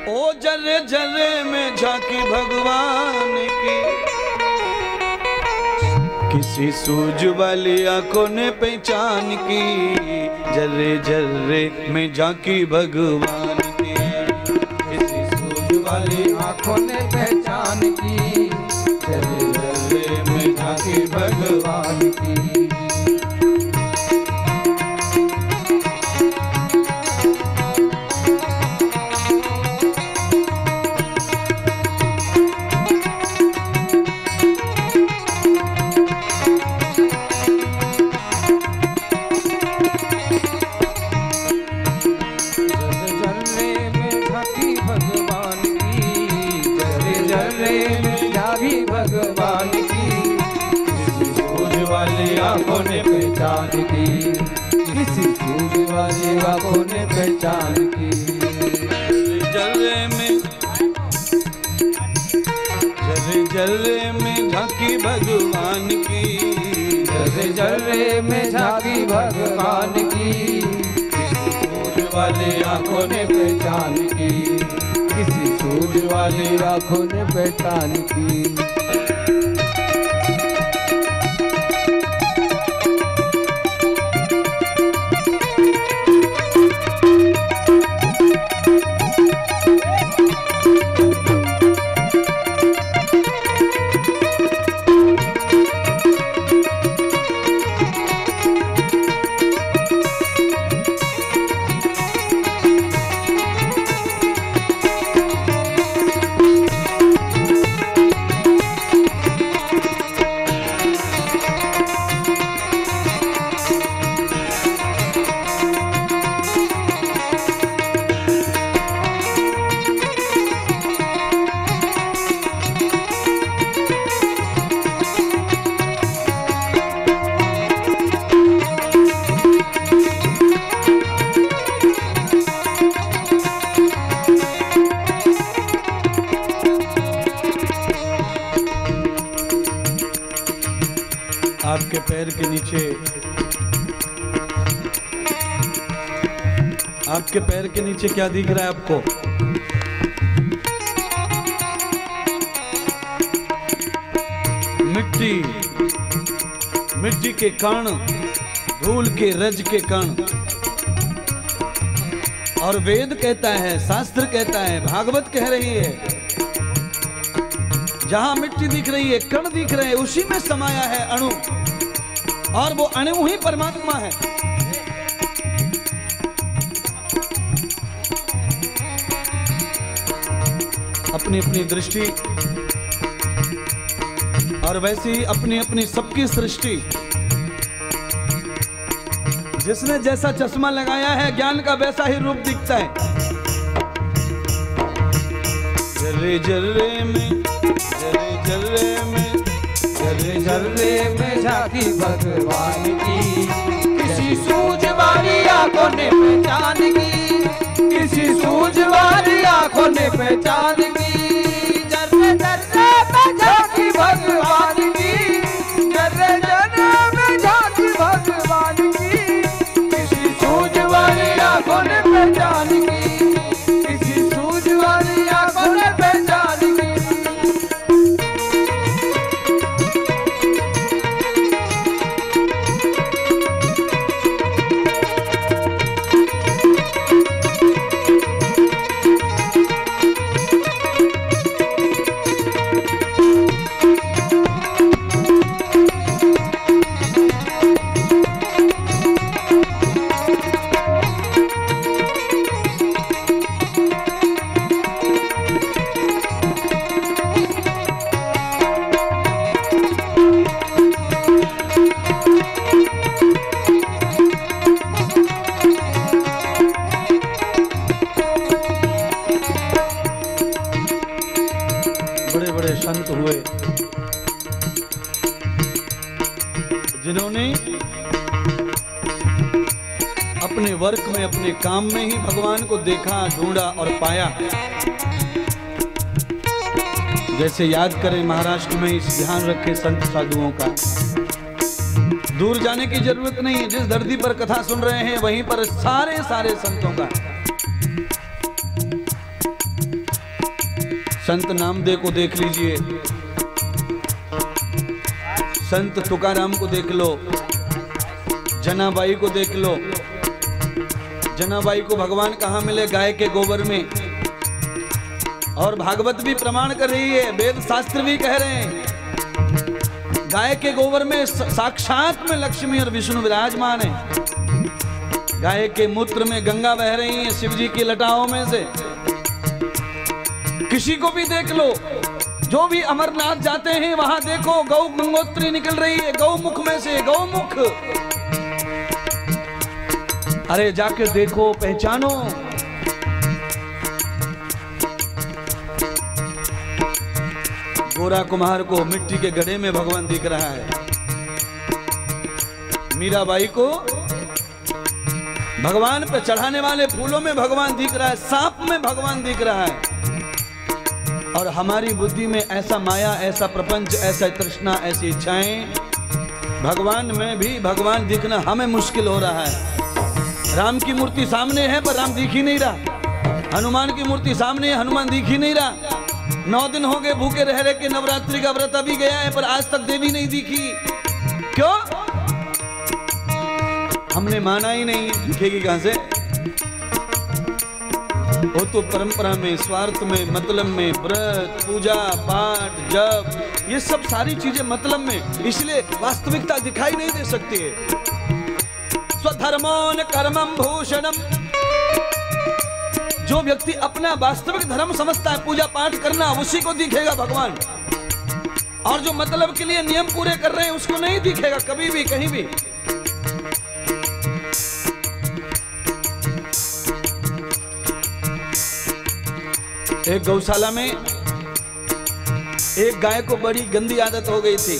ओ जर्रे जर्रे में झांकी भगवान की, किसी सूझ वाली आंखों ने पहचान की। जर्रे जर्रे में झांकी भगवान की, किसी सूझ वाली आंखों ने पहचान की। जर्रे जर्रे में झांकी भगवान की। भगवान की किसी सूझ वाली आंखों ने पहचान की। किसी सूझ वाली आंखों ने पहचान की। जर्रे जर्रे में झांकी भगवान की। जर्रे जर्रे में झांकी भगवान की, किसी सूझ वाली आंखों ने पहचान की। किसी सूझ वाली आंखों ने पहचान की। आपके पैर के नीचे, आपके पैर के नीचे क्या दिख रहा है आपको? मिट्टी, मिट्टी के कण, धूल के रज के कण। और वेद कहता है, शास्त्र कहता है, भागवत कह रही है, जहां मिट्टी दिख रही है, कण दिख रहे हैं, उसी में समाया है अणु, और वो अणु ही परमात्मा है। अपनी अपनी दृष्टि और वैसी ही अपनी अपनी सबकी सृष्टि। जिसने जैसा चश्मा लगाया है, ज्ञान का वैसा ही रूप दिखता है। जर्रे जर्रे में, जर्रे जर्रे में, जर्रे जर्रे में झांकी भगवान की। किसी सूझ वाली आंखों ने पहचान की। किसी सूझ वाली आंखों ने पहचान की। जर्रे जर्रे में झांकी भगवान की। जर्रे जर्रे में झांकी भगवान की। किसी सूझ वाली आंखों ने पहचान की। किसी सूझ वाली आंखों ने पहचान की। संत हुए जिन्होंने अपने वर्क में, अपने काम में ही भगवान को देखा, ढूंढा और पाया। जैसे याद करें, महाराष्ट्र में इस ध्यान रखे संत साधुओं का। दूर जाने की जरूरत नहीं है, जिस धरती पर कथा सुन रहे हैं वहीं पर सारे संतों का। संत नामदेव को देख लीजिए, संत तुकाराम को देख लो, जनाबाई को देख लो। जनाबाई को भगवान कहाँ मिले? गाय के गोबर में। और भागवत भी प्रमाण कर रही है, वेद शास्त्र भी कह रहे हैं, गाय के गोबर में साक्षात में लक्ष्मी और विष्णु विराजमान है। गाय के मूत्र में गंगा बह रही है शिव जी की लटाओं में से। किसी को भी देख लो, जो भी अमरनाथ जाते हैं वहां देखो गौ गंगोत्री निकल रही है, गौमुख में से, गौमुख। अरे जाके देखो, पहचानो। गोरा कुम्हार को मिट्टी के गड्ढे में भगवान दिख रहा है, मीराबाई को भगवान पे चढ़ाने वाले फूलों में भगवान दिख रहा है, सांप में भगवान दिख रहा है। और हमारी बुद्धि में ऐसा माया, ऐसा प्रपंच, ऐसा तृष्णा, ऐसी इच्छाएं, भगवान में भी भगवान दिखना हमें मुश्किल हो रहा है। राम की मूर्ति सामने है पर राम दिख ही नहीं रहा, हनुमान की मूर्ति सामने है, हनुमान दिख ही नहीं रहा। 9 दिन हो गए भूखे रह रहे के, नवरात्रि का व्रत अभी गया है पर आज तक देवी नहीं दिखी। क्यों? हमने माना ही नहीं, दिखेगी कहां से? वो तो परंपरा में, स्वार्थ में, मतलब में, व्रत, पूजा पाठ, जप, ये सब सारी चीजें मतलब में, इसलिए वास्तविकता दिखाई नहीं दे सकती है। स्वधर्मोन कर्मम भूषणम। जो व्यक्ति अपना वास्तविक धर्म समझता है, पूजा पाठ करना, उसी को दिखेगा भगवान। और जो मतलब के लिए नियम पूरे कर रहे हैं उसको नहीं दिखेगा कभी भी, कहीं भी। एक गौशाला में एक गाय को बड़ी गंदी आदत हो गई थी,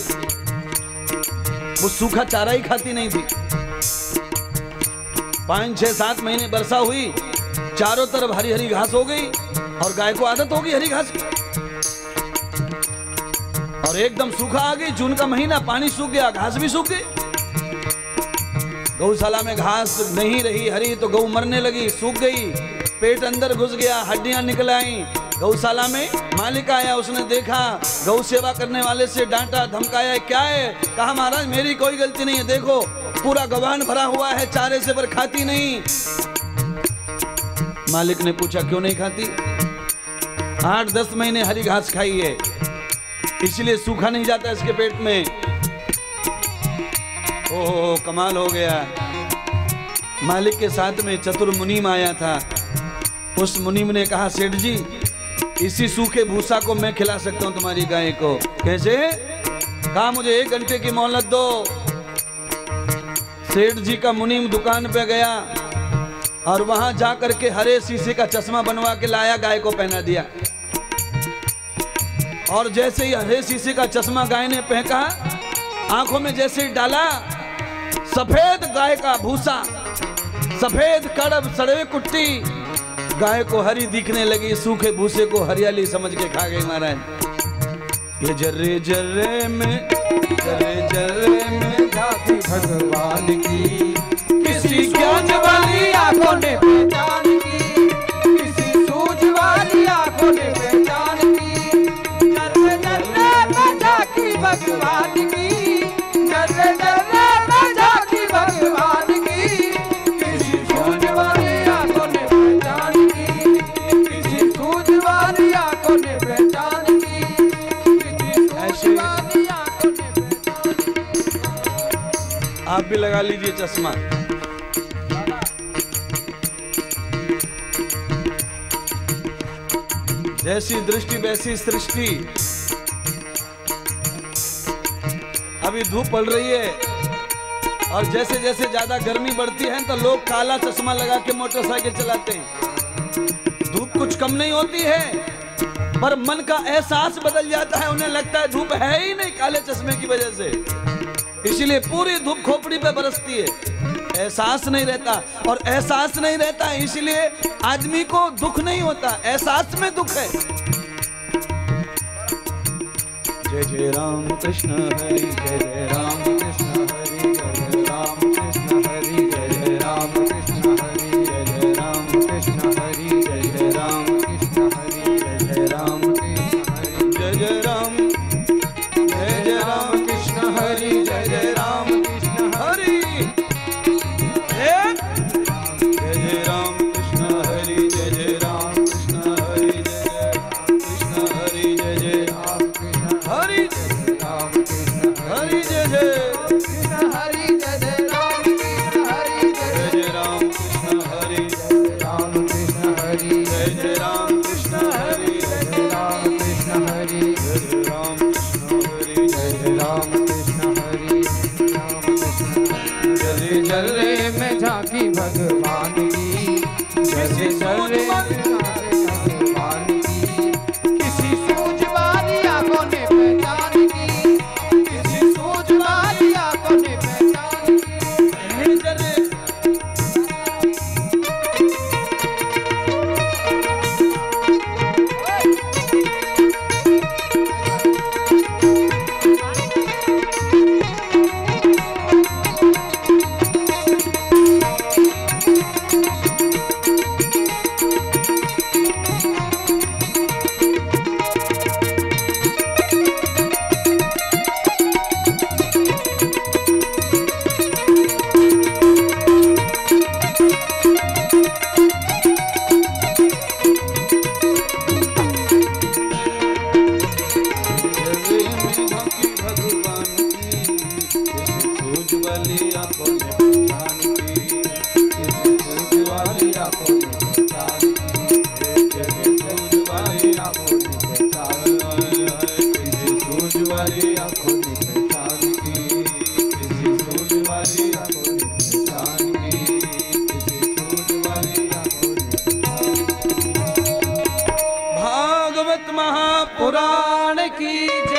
वो सूखा चारा ही खाती नहीं थी। 5, 6, 7 महीने वर्षा हुई, चारों तरफ हरी हरी घास हो गई और गाय को आदत हो गई हरी घास की। और एकदम सूखा आ गई, जून का महीना, पानी सूख गया, घास भी सूख गई। गौशाला में घास नहीं रही हरी तो गौ मरने लगी, सूख गई, पेट अंदर घुस गया, हड्डियां निकल आई। गौशाला में मालिक आया, उसने देखा, गौ सेवा करने वाले से डांटा, धमकाया, क्या है? कहा महाराज मेरी कोई गलती नहीं है, देखो पूरा गवान भरा हुआ है चारे से पर खाती नहीं। मालिक ने पूछा क्यों नहीं खाती? 8-10 महीने हरी घास खाई है, इसलिए सूखा नहीं जाता इसके पेट में। ओहो कमाल हो गया। मालिक के साथ में चतुर मुनीम आया था। उस मुनीम ने कहा सेठ जी इसी सूखे भूसा को मैं खिला सकता हूं तुम्हारी गाय को। कैसे? कहा मुझे 1 घंटे की मोहलत दो। सेठ जी का मुनीम दुकान पे गया और वहां जाकर के हरे शीशे का चश्मा बनवा के लाया, गाय को पहना दिया। और जैसे ही हरे शीशे का चश्मा गाय ने पहना, आंखों में जैसे ही डाला, सफेद गाय का भूसा, सफेद कड़ब सड़वे कुट्टी, गाय को हरी दिखने लगी, सूखे भूसे को हरियाली समझ के खा गई महाराज। ये जर्रे जर्रे में, जर्रे जर्रे में जाति भगवान की, किसी ज्ञान वाली आंखों ने पहचान की, किसी सूझ वाली आंखों ने पहचान की। जर्रे जर्रे में जाति भगवान की, जर्रे जर्रे में जाति भगवान की, किसी सूझ वाली आंखों ने पहचान की, किसी सूझ वाली आंखों ने पहचान की, किसी सूझ वाली आंखों ने पहचान। आप भी लगा लीजिए चश्मा। जैसी दृष्टि वैसी सृष्टि। अभी धूप पड़ रही है और जैसे जैसे ज्यादा गर्मी बढ़ती है तो लोग काला चश्मा लगा के मोटरसाइकिल चलाते हैं। धूप कुछ कम नहीं होती है पर मन का एहसास बदल जाता है, उन्हें लगता है धूप है ही नहीं काले चश्मे की वजह से, इसलिए पूरी धूप खोपड़ी पे बरसती है, एहसास नहीं रहता। और एहसास नहीं रहता इसलिए आदमी को दुख नहीं होता, एहसास में दुख है। जय जय राम कृष्ण हरि, जय जय राम कृष्ण हरि, जय जय राम कृष्ण हरि, जय जय राम कृष्ण हरि, जय जय राम कृष्ण हरि, जय जय राम कृष्ण हरि, जय जय राम कृष्ण महापुराण पुराण की जय।